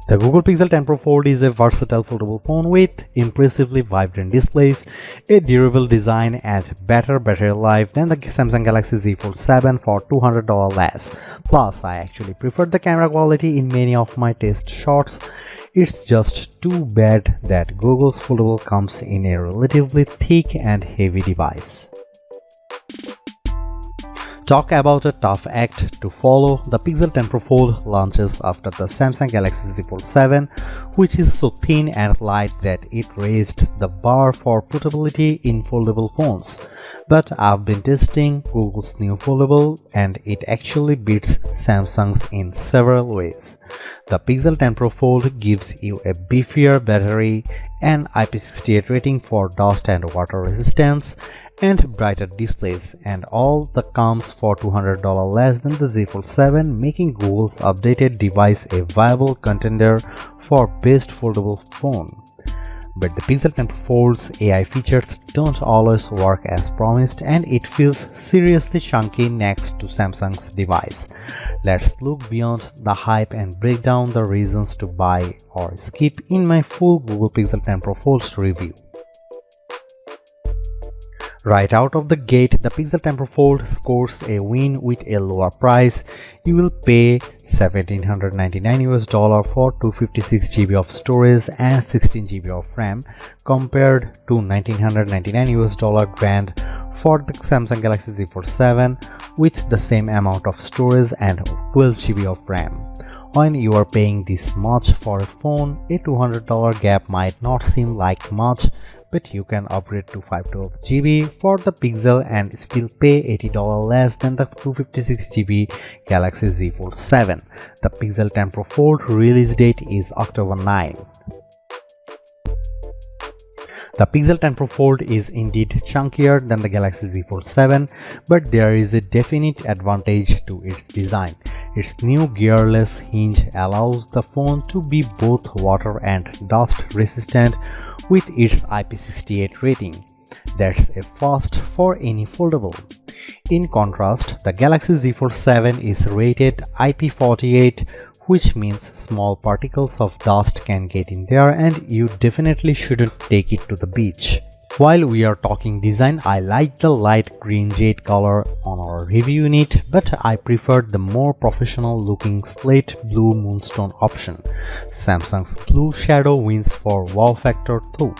The Google Pixel 10 Pro Fold is a versatile foldable phone with impressively vibrant displays, a durable design, and better battery life than the Samsung Galaxy Z Fold 7 for $200 less. Plus, I actually prefer the camera quality in many of my test shots. It's just too bad that Google's Foldable comes in a relatively thick and heavy device. Talk about a tough act to follow. The Pixel 10 Pro Fold launches after the Samsung Galaxy Z Fold 7, which is so thin and light that it raised the bar for portability in foldable phones. But I've been testing Google's new foldable and it actually beats Samsung's in several ways. The Pixel 10 Pro Fold gives you a beefier battery, an IP68 rating for dust and water resistance, and brighter displays, and all the comes for $200 less than the Z Fold 7, making Google's updated device a viable contender for best foldable phone. But the Pixel 10 Pro Fold's AI features don't always work as promised, and it feels seriously chunky next to Samsung's device. Let's look beyond the hype and break down the reasons to buy or skip in my full Google Pixel 10 Pro Fold review. Right out of the gate, the Pixel 10 Pro Fold scores a win with a lower price. You will pay $1,799 for 256 GB of storage and 16 GB of RAM compared to $1,999 grand for the Samsung Galaxy Z Fold 7 with the same amount of storage and 12 GB of RAM. When you are paying this much for a phone, a $200 gap might not seem like much, but you can upgrade to 512 GB for the Pixel and still pay $80 less than the 256 GB Galaxy Z Fold 7. The Pixel 10 Pro Fold release date is October 9. The Pixel 10 Pro Fold is indeed chunkier than the Galaxy Z Fold 7, but there is a definite advantage to its design. Its new gearless hinge allows the phone to be both water and dust resistant with its IP68 rating. That's a first for any foldable. In contrast, the Galaxy Z Fold 7 is rated IP48, which means small particles of dust can get in there and you definitely shouldn't take it to the beach. While we are talking design, I like the light green jade color on our review unit, but I preferred the more professional looking slate blue moonstone option. Samsung's blue shadow wins for wow factor though.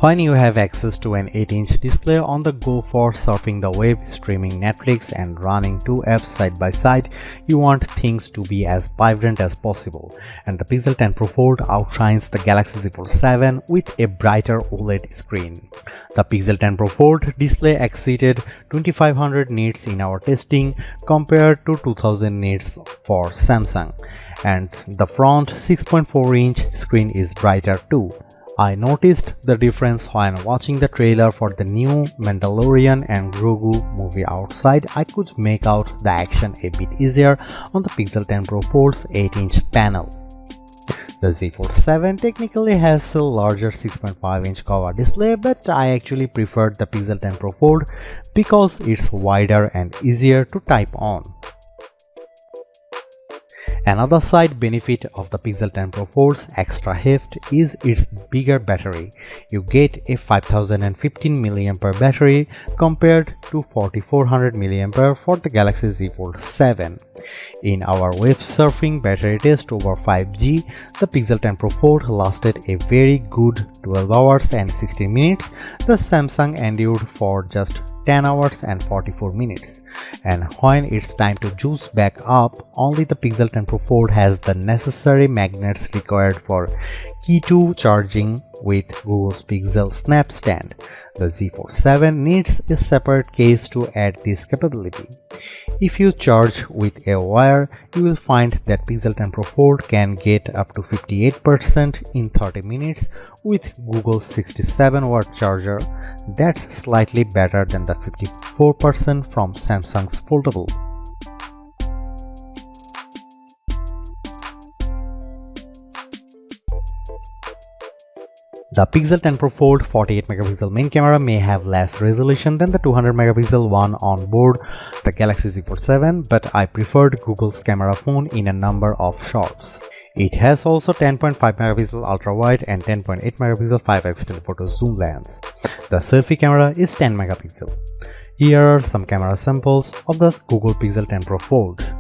When you have access to an 8-inch display on the go for surfing the web, streaming Netflix, and running two apps side by side, you want things to be as vibrant as possible. And the Pixel 10 Pro Fold outshines the Galaxy Z Fold 7 with a brighter OLED screen. The Pixel 10 Pro Fold display exceeded 2500 nits in our testing compared to 2000 nits for Samsung. And the front 6.4-inch screen is brighter too. I noticed the difference when watching the trailer for the new Mandalorian and Grogu movie outside. I could make out the action a bit easier on the Pixel 10 Pro Fold's 8-inch panel. The Z Fold 7 technically has a larger 6.5-inch cover display, but I actually preferred the Pixel 10 Pro Fold because it's wider and easier to type on. Another side benefit of the Pixel 10 Pro Fold's extra heft is its bigger battery. You get a 5015 mAh battery compared to 4400 mAh for the Galaxy Z Fold 7. In our web surfing battery test over 5G, the Pixel 10 Pro Fold lasted a very good 12 hours and 16 minutes. The Samsung endured for just 10 hours and 44 minutes. And when it's time to juice back up, only the Pixel 10 Pro Fold has the necessary magnets required for Key 2 charging with Google's PixelSnap stand. The Z Fold 7 needs a separate case to add this capability. If you charge with a wire, you will find that Pixel 10 Pro Fold can get up to 58% in 30 minutes with Google's 67-watt charger. That's slightly better than the 54% from Samsung's Foldable. The Pixel 10 Pro Fold 48 megapixel main camera may have less resolution than the 200 megapixel one on board the Galaxy Z Fold 7, but I preferred Google's camera phone in a number of shots. It has also 10.5 megapixel ultra-wide and 10.8 megapixel 5x telephoto zoom lens. The selfie camera is 10 megapixel. Here are some camera samples of the Google Pixel 10 Pro Fold.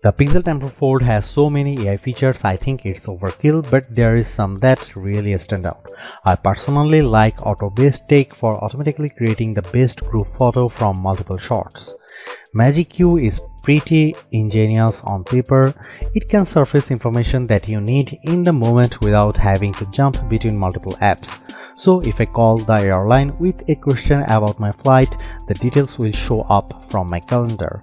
The Pixel 10 Pro Fold has so many AI features, I think it's overkill, but there is some that really stand out. I personally like auto-based take for automatically creating the best group photo from multiple shots. Magic Q is pretty ingenious on paper. It can surface information that you need in the moment without having to jump between multiple apps. So if I call the airline with a question about my flight, the details will show up from my calendar.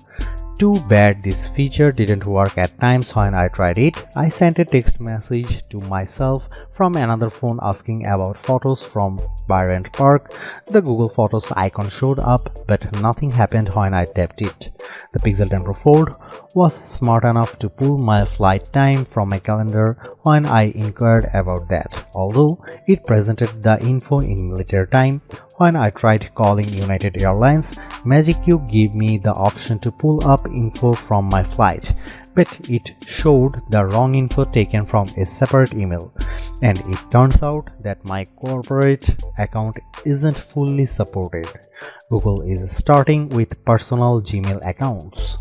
Too bad this feature didn't work at times when I tried it. I sent a text message to myself from another phone asking about photos from Bryant Park. The Google Photos icon showed up, but nothing happened when I tapped it. The Pixel 10 Pro Fold was smart enough to pull my flight time from my calendar when I inquired about that, although it presented the info in military time. When I tried calling United Airlines, Magic Q gave me the option to pull up info from my flight, but it showed the wrong info taken from a separate email, and it turns out that my corporate account isn't fully supported. Google is starting with personal Gmail accounts.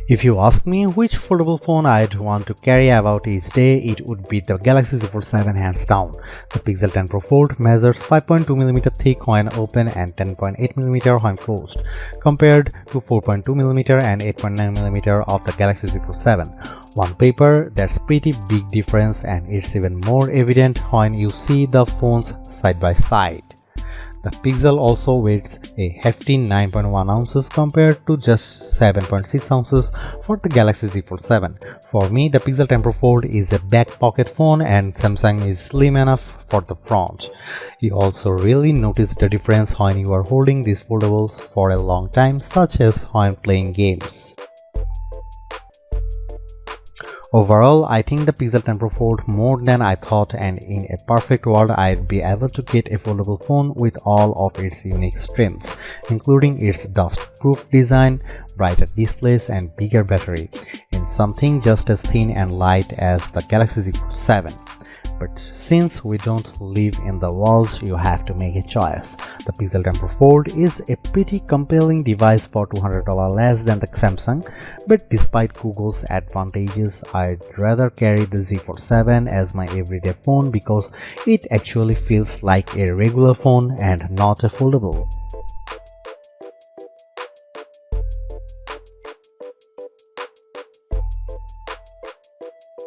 If you ask me which foldable phone I'd want to carry about each day, it would be the Galaxy Z Fold 7 hands down. The Pixel 10 Pro Fold measures 5.2mm thick when open and 10.8mm when closed, compared to 4.2mm and 8.9mm of the Galaxy Z Fold 7. On paper, that's pretty big difference, and it's even more evident when you see the phones side by side. The Pixel also weighs a hefty 9.1 ounces compared to just 7.6 ounces for the Galaxy Z Fold 7. For me, the Pixel 10 Pro Fold is a back pocket phone and Samsung is slim enough for the front. You also really notice the difference when you are holding these foldables for a long time, such as when playing games. Overall, I think the Pixel 10 Pro Fold more than I thought, and in a perfect world I'd be able to get a foldable phone with all of its unique strengths, including its dust-proof design, brighter displays and bigger battery, in something just as thin and light as the Galaxy Z Fold 7. But since we don't live in the world, you have to make a choice. The Pixel 10 Pro Fold is a pretty compelling device for $200 less than the Samsung, but despite Google's advantages, I'd rather carry the Z Fold 7 as my everyday phone because it actually feels like a regular phone and not a foldable.